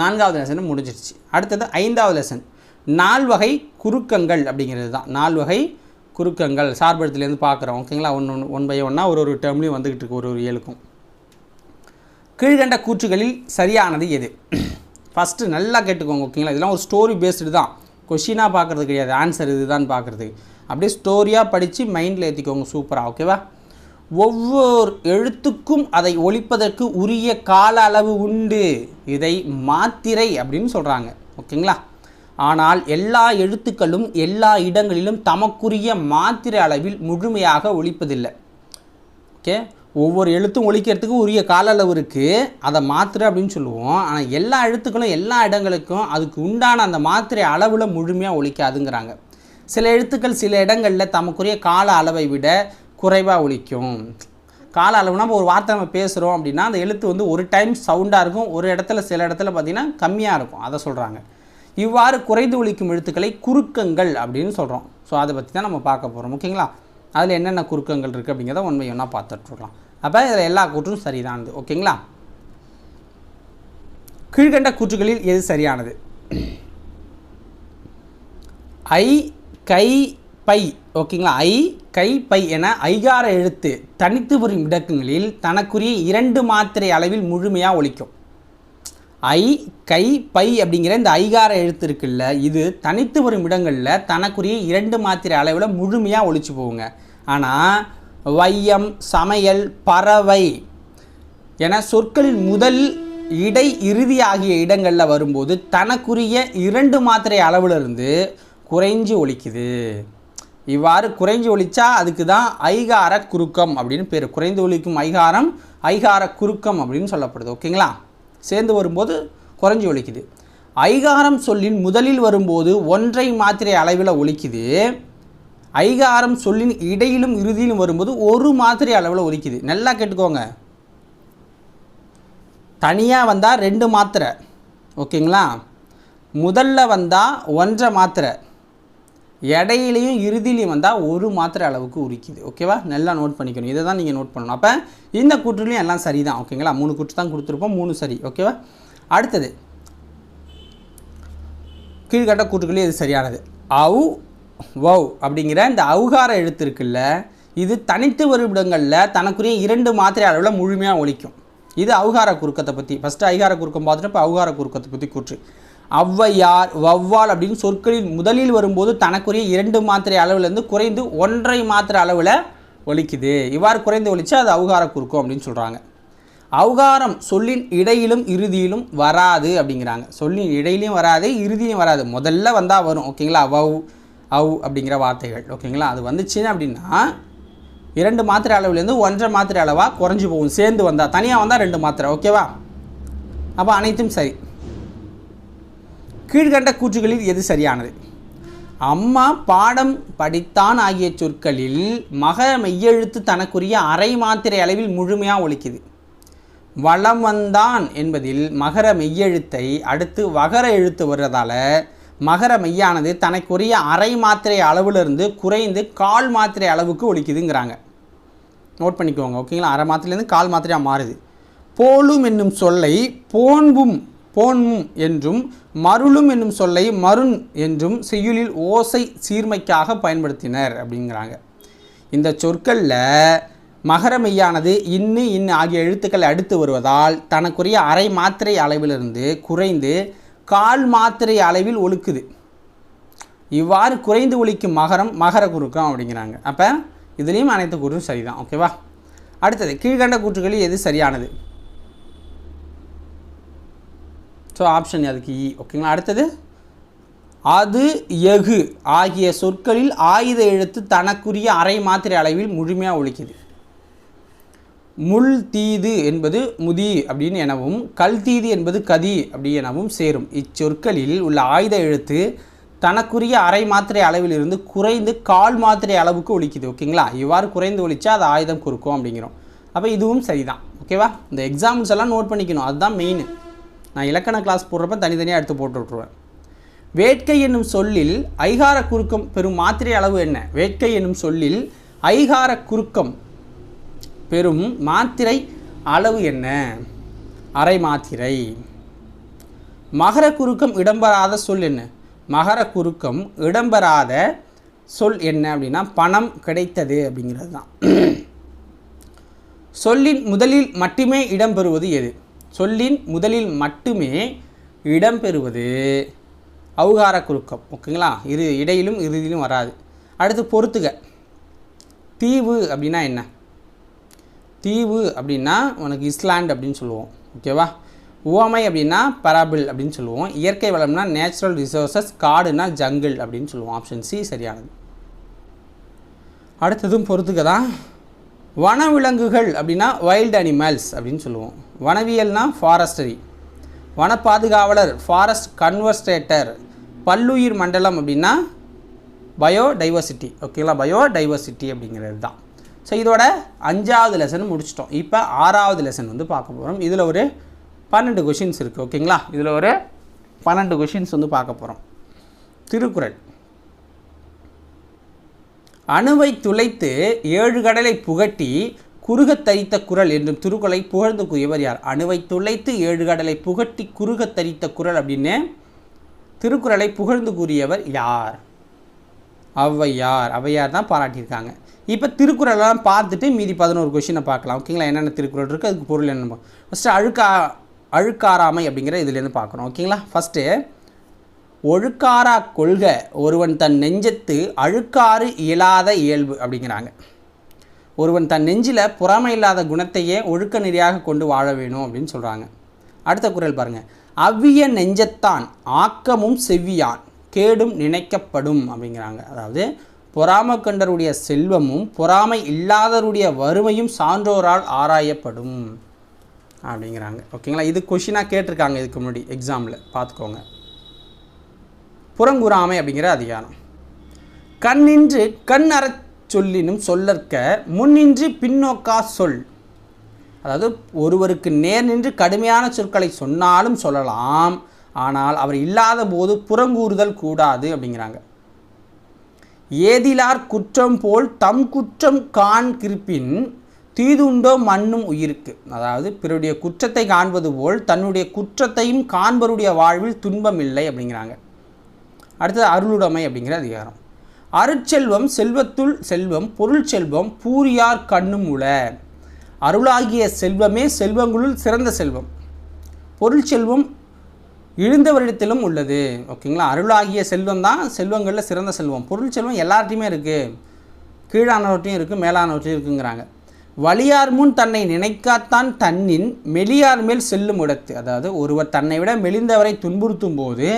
S1: 4வது லெசன் முடிஞ்சிருச்சு. அடுத்தது 5வது லெசன் நால்வகை குறுக்கங்கள் அப்படிங்கிறது தான். நால்வகை குறுக்கங்கள் சார்பெழுத்துலேருந்து பார்க்குறோம். ஓகேங்களா, ஒன் பை ஒன்னாக ஒரு டேர்ம்லேயும் வந்துக்கிட்டு இருக்கு, ஒரு ஏழுக்கும். கீழ்கண்ட கூற்றுகளில் சரியானது எது? ஃபஸ்ட்டு நல்லா கேட்டுக்கோங்க. ஓகேங்களா, இதெல்லாம் ஒரு ஸ்டோரி பேஸ்டு தான், கொஷினாக பார்க்குறது கிடையாது, ஆன்சர் இது தான் பார்க்குறது. அப்படியே ஸ்டோரியாக படித்து மைண்டில் ஏற்றிக்கோங்க. சூப்பராக. ஓகேவா? ஒவ்வொரு எழுத்துக்கும் அதை ஒலிப்பதற்கு உரிய கால அளவு உண்டு. இதை மாத்திரை அப்படின்னு சொல்கிறாங்க. ஓகேங்களா, ஆனால் எல்லா எழுத்துக்களும் எல்லா இடங்களிலும் தமக்குரிய மாத்திரை அளவில் முழுமையாக ஒலிப்பதில்லை. ஓகே, ஒவ்வொரு எழுத்தும் ஒலிக்கிறதுக்கு உரிய கால அளவு இருக்குது, அதை மாத்திரை அப்படின்னு சொல்லுவோம். ஆனால் எல்லா எழுத்துக்களும் எல்லா இடங்களுக்கும் அதுக்கு உண்டான அந்த மாத்திரை அளவில் முழுமையாக ஒலிக்காதுங்கிறாங்க. சில எழுத்துக்கள் சில இடங்களில் தமக்குரிய கால அளவை விட குறைவாக ஒலிக்கும். கால அளவுனா ஒரு வார்த்தை நம்ம பேசுகிறோம் அப்படின்னா அந்த எழுத்து வந்து ஒரு டைம் சவுண்டாக இருக்கும், ஒரு இடத்துல சில இடத்துல பார்த்திங்கன்னா கம்மியாக இருக்கும், அதை சொல்கிறாங்க. இவ்வாறு குறைந்து ஒலிக்கும் எழுத்துக்களை குறுக்கங்கள் அப்படின்னு சொல்கிறோம். ஸோ அதை பற்றி தான் நம்ம பார்க்க போகிறோம். ஓகேங்களா, அதில் என்னென்ன குறுக்கங்கள் இருக்குது அப்படிங்கிறத ஒன் பை ஒன்றா பார்த்துட்ருக்கலாம். அப்போ இதில் எல்லா கூற்றும் சரிதானது. ஓகேங்களா, கீழ்கண்ட கூற்றுகளில் எது சரியானது? ஐ, கை, பை. ஓகேங்களா, ஐ, கை, பை என ஐகார எழுத்து தனித்து வரும் இடங்களில் தனக்குரிய 2 மாத்திரை அளவில் முழுமையாக ஒலிக்கும். ஐ, கை, பை அப்படிங்கிற இந்த ஐகார எழுத்து இருக்குல்ல, இது தனித்து வரும் இடங்களில் தனக்குரிய 2 மாத்திரை அளவில் முழுமையாக ஒலிச்சு போகுங்க. ஆனால் வையம், சமையல், பறவை என சொற்களின் முதல், இடை, இறுதி ஆகிய இடங்களில் வரும்போது தனக்குரிய 2 மாத்திரை அளவிலிருந்து குறைஞ்சி ஒலிக்குது. இவ்வாறு குறைஞ்சி ஒலிச்சா அதுக்கு தான் ஐகார குறுக்கம் அப்படின்னு பேர். குறைந்து ஒலிக்கும் ஐகாரம் ஐகார குறுக்கம் அப்படின்னு சொல்லப்படுது. ஓகேங்களா, சேர்ந்து வரும்போது குறைஞ்சி ஒலிக்குது. ஐகாரம் சொல்லின் முதலில் வரும்போது 1 மாத்திரை அளவில் ஒலிக்குது. ஐகாரம் சொல்லின் இடையிலும் இறுதியிலும் வரும்போது 1 மாத்திரை அளவில் ஒலிக்குது. நல்லா கேட்டுக்கோங்க. தனியாக வந்தால் 2 மாத்திரை. ஓகேங்களா, முதல்ல வந்தால் 1 மாத்திரை, இடையிலையும் இறுதியிலையும் வந்தால் 1 மாத்திரை அளவுக்கு உரிக்குது. ஓகேவா, நல்லா நோட் பண்ணிக்கணும். இதை தான் நீங்கள் நோட் பண்ணணும். அப்போ இந்த கூற்றுலையும் எல்லாம் சரி தான். ஓகேங்களா, 3 கூற்று தான் கொடுத்துருப்போம், 3 சரி. ஓகேவா, அடுத்தது கீழ்கண்ட கூற்றுகளே இது சரியானது. அவு, வவ் அப்படிங்கிற இந்த அவுகார எழுத்து இருக்குல்ல, இது தனித்து வரும் இடங்களில் தனக்குரிய 2 மாத்திரை அளவில் முழுமையாக ஒலிக்கும். இது அவுகார குறுக்கத்தை பற்றி. ஃபஸ்ட்டு ஐகார குறுக்கம் பார்த்துட்டு இப்போ அவுகார குறுக்கத்தை பற்றி கூற்று. ஔவையார், வௌவால் அப்படின்னு சொற்களில் முதலில் வரும்போது தனக்குரிய 2 மாத்திரை அளவிலேருந்து குறைந்து 1 மாத்திரை அளவில் ஒலிக்குது. இவ்வாறு குறைந்து ஒலிச்சா அது அவுகார குறுக்கம் அப்படின்னு சொல்கிறாங்க. அவுகாரம் சொல்லின் இடையிலும் இறுதியிலும் வராது அப்படிங்கிறாங்க. சொல்லின் இடையிலையும் வராது, இறுதியிலும் வராது, முதல்ல வந்தால் வரும். ஓகேங்களா, வவ், அவு அப்படிங்கிற வார்த்தைகள். ஓகேங்களா, அது வந்துச்சுன்னு அப்படின்னா 2 மாத்திரை அளவுலேருந்து 1 மாத்திரை அளவாக குறைஞ்சி போகும். சேர்ந்து வந்தால், தனியாக வந்தால் 2 மாத்திரை. ஓகேவா, அப்போ அனைத்தும் சரி. கீழ்கண்ட கூற்றுகளில் எது சரியானது? அம்மா, பாடம், படித்தான் ஆகிய சொற்களில் மகர மெய்யெழுத்து தனக்குரிய அரை மாத்திரை அளவில் முழுமையாக ஒலிக்குது. வளம் வந்தான் என்பதில் மகர மெய்யெழுத்தை அடுத்து வகர எழுத்து வருவதால் மகர மெய்யானது தனக்குரிய அரை மாத்திரை அளவிலிருந்து குறைந்து 1/4 மாத்திரை அளவுக்கு ஒலிக்குதுங்கிறாங்க. நோட் பண்ணிக்கோங்க. ஓகேங்களா, அரை மாத்திரைலேருந்து 1/4 மாத்திரையாக மாறுது. போலும் என்னும் சொல்லை போன்பும் போன்மும் என்றும் மருளும் என்னும் சொல்லை மருண் என்றும் செய்யுளில் ஓசை சீர்மைக்காக பயன்படுத்தினர் அப்படிங்கிறாங்க. இந்த சொற்களில் மகர மெய்யானது இன்னு இன்னு ஆகிய எழுத்துக்களை அடுத்து வருவதால் தனக்குரிய அரை மாத்திரை அளவிலிருந்து குறைந்து 1/4 மாத்திரை அளவில் ஒலிக்குது. இவ்வாறு குறைந்து ஒலிக்கும் மகரம் மகர குறுக்கம் அப்படிங்கிறாங்க. அப்போ இதுலேயும் அனைத்து கூற்றும் சரிதான். ஓகேவா, அடுத்தது கீழ்கண்ட கூற்றுகளில் எது சரியானது? ஸோ ஆப்ஷன் அதுக்கு இ. ஓகேங்களா, அடுத்தது அது, எகு ஆகிய சொற்களில் ஆயுத எழுத்து தனக்குரிய அரை மாத்திரை அளவில் முழுமையாக ஒலிக்குது. முள் தீது என்பது முதி அப்படின்னு எனவும் கல் தீது என்பது கதி அப்படி எனவும் சேரும். இச்சொற்களில் உள்ள ஆயுத எழுத்து தனக்குரிய அரை மாத்திரை அளவிலிருந்து குறைந்து 1/4 மாத்திரை அளவுக்கு ஒலிக்குது. ஓகேங்களா, இவ்வாறு குறைந்து ஒலிச்சா அது ஆயுதம் குறுக்கும் அப்படிங்கிறோம். அப்போ இதுவும் சரிதான். ஓகேவா, இந்த எக்ஸாம்பிள்ஸ் எல்லாம் நோட் பண்ணிக்கணும், அதுதான் மெயின். நான் இலக்கண கிளாஸ் போடுறப்ப தனித்தனியாக எடுத்து போட்டு விட்ருவேன். வேட்கை என்னும் சொல்லில் ஐகார குறுக்கம் பெறும் மாத்திரை அளவு என்ன? வேட்கை என்னும் சொல்லில் ஐகார குறுக்கம் பெறும் மாத்திரை அளவு என்ன? அரை மாத்திரை. மகர குறுக்கம் இடம்பெறாத சொல் என்ன? மகர குறுக்கம் இடம்பெறாத சொல் என்ன அப்படின்னா பணம் கிடைத்தது அப்படிங்கிறது தான். சொல்லின் முதலில் மட்டுமே இடம்பெறுவது எது? சொல்லின் முதலில் மட்டுமே இடம்பெறுவது ஔகார குறுக்கம். ஓகேங்களா? இடையிலும் இறுதியிலும் வராது. அடுத்து பொறுத்துக. தீவு அப்படின்னா என்ன? தீவு அப்படின்னா உனக்கு இஸ்லாண்ட் அப்படின்னு சொல்லுவோம். ஓகேவா? உவமை அப்படின்னா பராபிள் அப்படின்னு சொல்லுவோம். இயற்கை வளம்னா நேச்சுரல் ரிசோர்ஸஸ். காடுனா ஜங்கிள் அப்படின்னு சொல்லுவோம். ஆப்ஷன் சி சரியானது. அடுத்ததும் பொறுத்துக்க தான். வனவிலங்குகள் அப்படின்னா வைல்டு அனிமல்ஸ் அப்படின்னு சொல்லுவோம். வனவியல்னா ஃபாரஸ்டரி. வன பாதுகாவலர் ஃபாரஸ்ட் கன்வர்ஸ்டேட்டர். பல்லுயிர் மண்டலம் அப்படின்னா பயோடைவர்சிட்டி. ஓகேங்களா? பயோடைவர்சிட்டி அப்படிங்கிறது தான். ஸோ இதோட 5வது லெசன் முடிச்சிட்டோம். இப்போ 6வது லெசன் வந்து பார்க்க போகிறோம். இதில் ஒரு 12 கொஷின்ஸ் இருக்குது. ஓகேங்களா? இதில் ஒரு 12 கொஷின்ஸ் வந்து பார்க்க போகிறோம். திருக்குறள். அணுவை துளைத்து 7 கடலை புகட்டி குறுகத் தரித்த குறள் என்றும் திருக்குறளை புகழ்ந்து கூறியவர் யார்? அணுவை துளைத்து 7 கடலை புகட்டி குறுகத் தரித்த குறள் அப்படின்னு திருக்குறளை புகழ்ந்து கூறியவர் யார்? ஔவையார். ஔவையார் தான் பாராட்டியிருக்காங்க. இப்போ திருக்குறளெல்லாம் பார்த்துட்டு மீதி 11 கொஷினை பார்க்கலாம். ஓகேங்களா? என்னென்ன திருக்குறள் இருக்குது, அதுக்கு பொருள் என்ன? ஃபஸ்ட்டு அழுக்காராமை அப்படிங்கிற இதுலேருந்து பார்க்குறோம். ஓகேங்களா? ஃபஸ்ட்டு ஒழுக்காரா கொள்க ஒருவன் தன் நெஞ்சத்து அழுக்காறு இயலாத இயல்பு அப்படிங்கிறாங்க. ஒருவன் தன் நெஞ்சில் பொறாமை இல்லாத குணத்தையே ஒழுக்க நெறியாக கொண்டு வாழ வேணும் அப்படின்னு சொல்கிறாங்க. அடுத்த குறள் பாருங்கள். அவ்விய நெஞ்சத்தான் ஆக்கமும் செவ்வியான் கேடும் நினைக்கப்படும் அப்படிங்கிறாங்க. அதாவது பொறாமை கண்டருடைய செல்வமும் பொறாமை இல்லாதவருடைய வறுமையும் சான்றோரால் ஆராயப்படும் அப்படிங்கிறாங்க. ஓகேங்களா? இது கொஷினாக கேட்டிருக்காங்க இதுக்கு முன்னாடி எக்ஸாமில், பார்த்துக்கோங்க. புறங்கூறாமை அப்படிங்கிற அதிகாரம். கண்ணின்று கண் அறச் சொல்லினும் சொல்லற்க முன்னின்று பின்னோக்கா சொல். அதாவது ஒருவருக்கு நேர் நின்று கடுமையான சொற்களை சொன்னாலும் சொல்லலாம், ஆனால் அவர் இல்லாத போது புறங்கூறுதல் கூடாது அப்படிங்கிறாங்க. ஏதிலார் குற்றம் போல் தம் குற்றம் காண்கிருப்பின் தீதுண்டோ மண்ணும் உயிருக்கு. அதாவது பிறருடைய குற்றத்தை காண்பது போல் தன்னுடைய குற்றத்தையும் காண்பருடைய வாழ்வில் துன்பம் இல்லை அப்படிங்கிறாங்க. அடுத்தது அருளுடைமை அப்படிங்கிற அதிகாரம். அருட்செல்வம் செல்வத்துள் செல்வம் பொருள் செல்வம் பூரியார் கண்ணும் உள. அருளாகிய செல்வமே செல்வங்களுள் சிறந்த செல்வம். பொருள் செல்வம் இழிந்தவரிடத்திலும் உள்ளது. ஓகேங்களா? அருளாகிய செல்வம் தான் செல்வங்களில் சிறந்த செல்வம். பொருள் செல்வம் எல்லார்ட்டையுமே இருக்குது, கீழானவற்றையும் இருக்குது, மேலானவற்றையும் இருக்குங்கிறாங்க. வலியார் முன் தன்னை நினைக்காத்தான் தன்னின் மெலியார் மேல் செல்லும் இடத்து. அதாவது ஒருவர் தன்னை விட மெலிந்தவரை துன்புறுத்தும் போது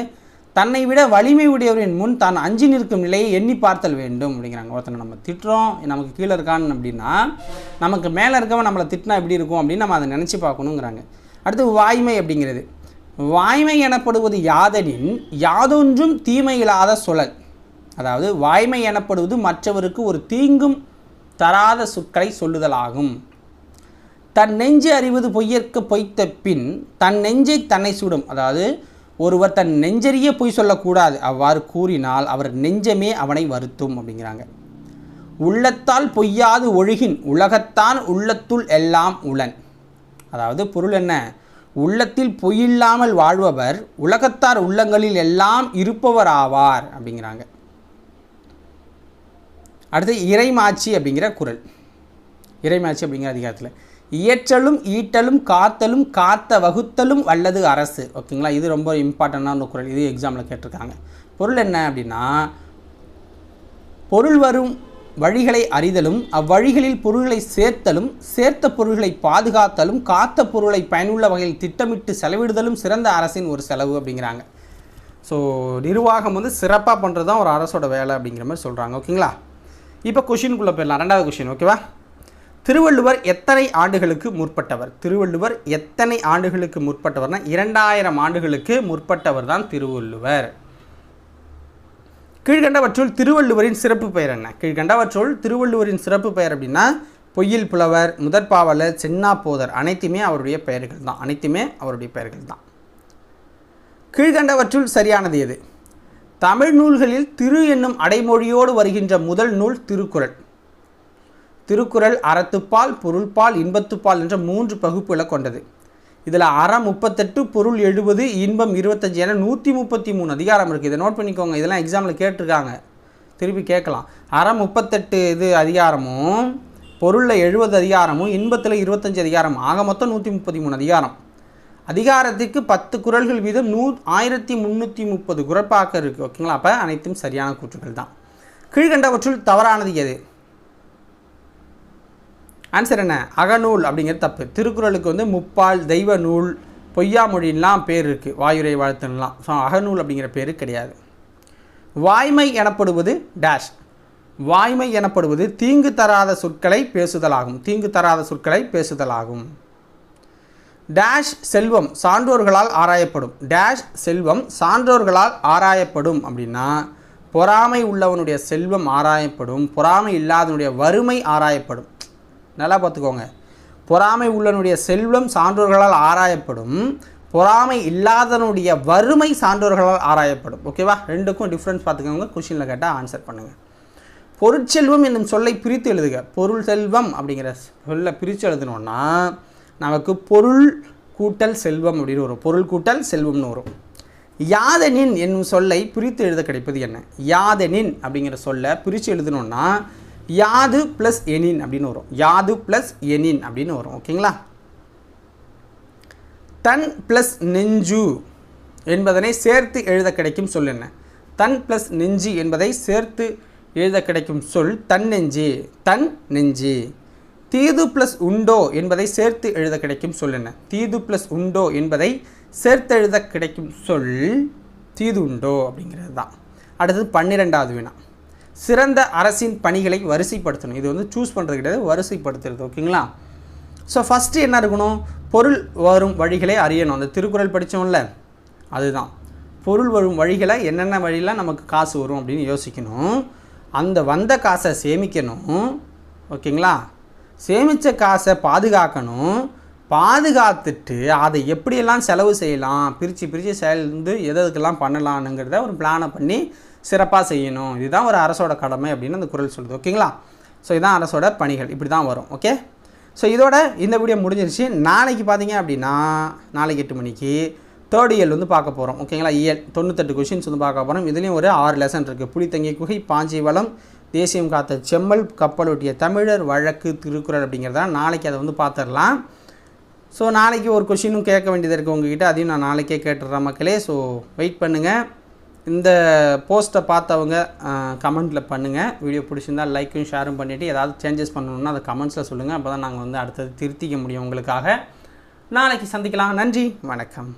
S1: தன்னை விட வலிமை உடையவரின் முன் தான் அஞ்சி நிற்கும் நிலையை எண்ணி பார்த்தல் வேண்டும் அப்படிங்கிறாங்க. ஒருத்தனை நம்ம திட்டுறோம், நமக்கு கீழே இருக்கான்னு அப்படின்னா நமக்கு மேலே இருக்கவன் நம்மளை திட்டினா எப்படி இருக்கும் அப்படின்னு நம்ம அதை நினச்சி பார்க்கணுங்கிறாங்க. அடுத்து வாய்மை அப்படிங்கிறது. வாய்மை எனப்படுவது யாதெனின் யாதொன்றும் தீமை இல்லாத சொலல். அதாவது வாய்மை எனப்படுவது மற்றவருக்கு ஒரு தீங்கும் தராத சொற்களை சொல்லுதலாகும். தன் நெஞ்சு அறிவது பொய்யற்க பொய்த்த பின் தன் நெஞ்சை தன்னை சுடும். அதாவது ஒருவர் தன் நெஞ்சறிய பொய் சொல்லக்கூடாது, அவ்வாறு கூறினால் அவர் நெஞ்சமே அவனை வருத்தும் அப்படிங்கிறாங்க. உள்ளத்தால் பொய்யாது ஒழுகின் உலகத்தான் உள்ளத்துள் எல்லாம் உளன். அதாவது பொருள் என்ன? உள்ளத்தில் பொய்யில்லாமல் வாழ்பவர் உலகத்தார் உள்ளங்களில் எல்லாம் இருப்பவர் ஆவார் அப்படிங்கிறாங்க. அடுத்து இறைமாட்சி அப்படிங்கிற குறள். இறைமாட்சி அப்படிங்கிற அதிகாரத்தில் இயற்றலும் ஈட்டலும் காத்தலும் காத்த வகுத்தலும் வல்லது அரசு. ஓகேங்களா? இது ரொம்ப இம்பார்ட்டண்டான குறள். இது எக்ஸாமில் கேட்டிருக்காங்க. பொருள் என்ன அப்படின்னா பொருள் வரும் வழிகளை அறிதலும் அவ்வழிகளில் பொருள்களை சேர்த்தலும் சேர்த்த பொருள்களை பாதுகாத்தலும் காத்த பொருளை பயனுள்ள வகையில் திட்டமிட்டு செலவிடுதலும் சிறந்த அரசின் ஒரு செலவு அப்படிங்கிறாங்க. ஸோ நிர்வாகம் வந்து சிறப்பாக பண்ணுறது தான் ஒரு அரசோட வேலை அப்படிங்கிற மாதிரி சொல்கிறாங்க. ஓகேங்களா? இப்போ கொஷினுக்குள்ளே போயிடலாம். 2வது கொஷின். ஓகேவா? திருவள்ளுவர் எத்தனை ஆண்டுகளுக்கு முற்பட்டவர்? திருவள்ளுவர் எத்தனை ஆண்டுகளுக்கு முற்பட்டவர்னா 2000 ஆண்டுகளுக்கு முற்பட்டவர் தான் திருவள்ளுவர். கீழ்கண்டவற்றுள் திருவள்ளுவரின் சிறப்பு பெயர் என்ன? கீழ்கண்டவற்றுள் திருவள்ளுவரின் சிறப்பு பெயர் அப்படின்னா பொய்யில் புலவர், முதற்பாவலர், சென்னா போதர் அனைத்துமே அவருடைய பெயர்கள் தான். அனைத்துமே அவருடைய பெயர்கள் தான். கீழ்கண்டவற்றுள் சரியானது எது? தமிழ் நூல்களில் திரு என்னும் அடைமொழியோடு வருகின்ற முதல் நூல் திருக்குறள். திருக்குறள் அறத்துப்பால், பொருள்பால், இன்பத்துப்பால் என்ற 3 பகுப்புகளை கொண்டது. இதில் அறம் 38, பொருள் 70, இன்பம் 25 என 133 அதிகாரம் இருக்குது. இதை நோட் பண்ணிக்கோங்க. இதெல்லாம் எக்ஸாமில் கேட்டிருக்காங்க, திருப்பி கேட்கலாம். அறம் 38 இது அதிகாரமும், பொருளில் 70 அதிகாரமும், இன்பத்தில் 25 அதிகாரம், ஆக மொத்தம் 133 அதிகாரம். அதிகாரத்துக்கு 10 குறள்கள் வீதம் 1330 குறட்பாக்கள் இருக்குது. ஓகேங்களா? அப்போ அனைத்தும் சரியான கூற்றுகள் தான். கீழ்கண்டவற்றுள் தவறானது எது? ஆன்சர் என்ன? அகநூல் அப்படிங்கிறது தப்பு. திருக்குறளுக்கு வந்து முப்பால், தெய்வ நூல், பொய்யாமொழின்லாம் பேர் இருக்குது, வாயுரை வாழ்த்துலாம். ஸோ அகநூல் அப்படிங்கிற பேர் கிடையாது. வாய்மை எனப்படுவது டேஷ். வாய்மை எனப்படுவது தீங்கு தராத சொற்களை பேசுதலாகும். தீங்கு தராத சொற்களை பேசுதலாகும். டேஷ் செல்வம் சான்றோர்களால் ஆராயப்படும். டேஷ் செல்வம் சான்றோர்களால் ஆராயப்படும் அப்படின்னா பொறாமை உள்ளவனுடைய செல்வம் ஆராயப்படும், பொறாமை இல்லாதவனுடைய வறுமை ஆராயப்படும். நல்லா பார்த்துக்கோங்க. பொறாமை உள்ளவனுடைய செல்வம் சான்றோர்களால் ஆராயப்படும், பொறாமை இல்லாதவனுடைய வறுமை சான்றோர்களால் ஆராயப்படும். ஓகேவா? ரெண்டுக்கும் டிஃப்ரென்ஸ் பார்த்துக்கோங்க. கொஷினில் கேட்டால் ஆன்சர் பண்ணுங்கள். பொருட்செல்வம் என்னும் சொல்லை பிரித்து எழுதுக. பொருள் செல்வம் அப்படிங்கிற சொல்லை பிரித்து எழுதணுன்னா நமக்கு பொருள் கூட்டல் செல்வம் அப்படின்னு வரும். பொருள் கூட்டல் செல்வம்னு வரும். யாதெனின் என்னும் சொல்லை பிரித்து எழுத கிடைப்பது என்ன? யாதெனின் அப்படிங்கிற சொல்லை பிரித்து எழுதணுன்னா யாது ப்ளஸ் எனின் அப்படின்னு வரும். யாது ப்ளஸ் எனின் அப்படின்னு வரும். ஓகேங்களா? தன் ப்ளஸ் நெஞ்சு என்பதனை சேர்த்து எழுத கிடைக்கும் சொல் என்ன? தன் ப்ளஸ் நெஞ்சு என்பதை சேர்த்து எழுத கிடைக்கும் சொல் தன் நெஞ்சு. தன் நெஞ்சு. தீது ப்ளஸ் உண்டோ என்பதை சேர்த்து எழுத கிடைக்கும் சொல் என்ன? தீது ப்ளஸ் உண்டோ என்பதை சேர்த்து எழுத கிடைக்கும் சொல் தீது உண்டோ அப்படிங்கிறது தான். அடுத்தது 12வது வினா. சிறந்த அரசின் பணிகளை வரிசைப்படுத்தணும். இது வந்து சூஸ் பண்ணுறது கிடையாது, வரிசைப்படுத்துறது. ஓகேங்களா? ஸோ ஃபஸ்ட்டு என்ன இருக்கணும்? பொருள் வரும் வழிகளை அறியணும். அந்த திருக்குறள் படித்தோம்ல, அதுதான் பொருள் வரும் வழிகளை, என்னென்ன வழியில் நமக்கு காசு வரும் அப்படின்னு யோசிக்கணும். அந்த வந்த காசை சேமிக்கணும். ஓகேங்களா? சேமித்த காசை பாதுகாக்கணும். பாதுகாத்துட்டு அதை எப்படியெல்லாம் செலவு செய்யலாம், பிரித்து சேர்ந்து எதுக்கெல்லாம் பண்ணலான்னுங்கிறத ஒரு பிளானை பண்ணி சிறப்பாக செய்யணும். இதுதான் ஒரு அரசோட கடமை அப்படின்னு அந்த குறள் சொல்லுது. ஓகேங்களா? ஸோ இதுதான் அரசோட பணிகள். இப்படி தான் வரும். ஓகே? ஸோ இதோட இந்த வீடியோ முடிஞ்சிருச்சு. நாளைக்கு பார்த்தீங்க அப்படின்னா நாளைக்கு 8 மணிக்கு 3rd இயல் வந்து பார்க்க போகிறோம். ஓகேங்களா? இயல் 98 கொஷின்ஸ் வந்து பார்க்க போகிறோம். இதுலேயும் ஒரு 6 லெசன் இருக்குது. புலித்தங்கிய குகை, பாஞ்சி வளம், தேசியம் காத்த செம்மல், கப்பலொட்டிய தமிழர், வழக்கு, திருக்குறள் அப்படிங்கிறதா நாளைக்கு அதை வந்து பார்த்துடலாம். ஸோ நாளைக்கு ஒரு கொஷினும் கேட்க வேண்டியது இருக்குது உங்ககிட்ட, அதையும் நான் நாளைக்கே கேட்டுடுறேன் மக்களே. ஸோ வெயிட் பண்ணுங்கள். இந்த போஸ்ட்டை பார்த்தவங்க கமெண்ட்டில் பண்ணுங்கள். வீடியோ பிடிச்சிருந்தால் லைக்கும் ஷேரும் பண்ணிவிட்டு ஏதாவது சேஞ்சஸ் பண்ணணுன்னா அதை கமெண்ட்ஸில் சொல்லுங்கள். அப்போ தான் நாங்கள் வந்து அடுத்தது திருத்திக்க முடியும் உங்களுக்காக. நாளைக்கு சந்திக்கலாம். நன்றி, வணக்கம்.